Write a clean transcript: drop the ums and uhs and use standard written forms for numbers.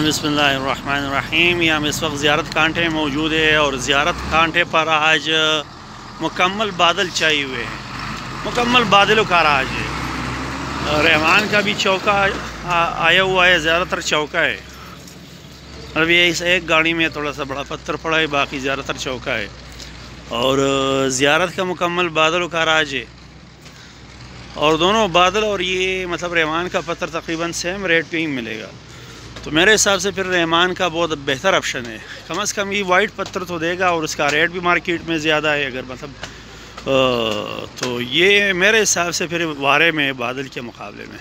बिस्मिल्लाहिर्रहमानिर्रहीम। यहाँ हम इस वक्त ज़ियारत कांटे में मौजूद है और ज़ियारत कांटे पर आज मुकम्मल बादल छाए हुए हैं, मुकम्मल बादलों का राज है। रहमान का भी चौका आया हुआ है, ज़्यादातर चौका है। अब ये इस एक गाड़ी में थोड़ा सा बड़ा पत्थर पड़ा है, बाकी ज़्यादातर चौका है। और ज़ियारत का मुकम्मल बादलों का राज है। और दोनों बादल और ये मतलब रहमान का पत्थर तकरीबन सेम रेट पे ही मिलेगा। तो मेरे हिसाब से फिर रहमान का बहुत बेहतर ऑप्शन है। कम से कम ये वाइट पत्थर तो देगा और उसका रेट भी मार्केट में ज़्यादा है। अगर मतलब तो ये मेरे हिसाब से फिर वारे में बादल के मुकाबले में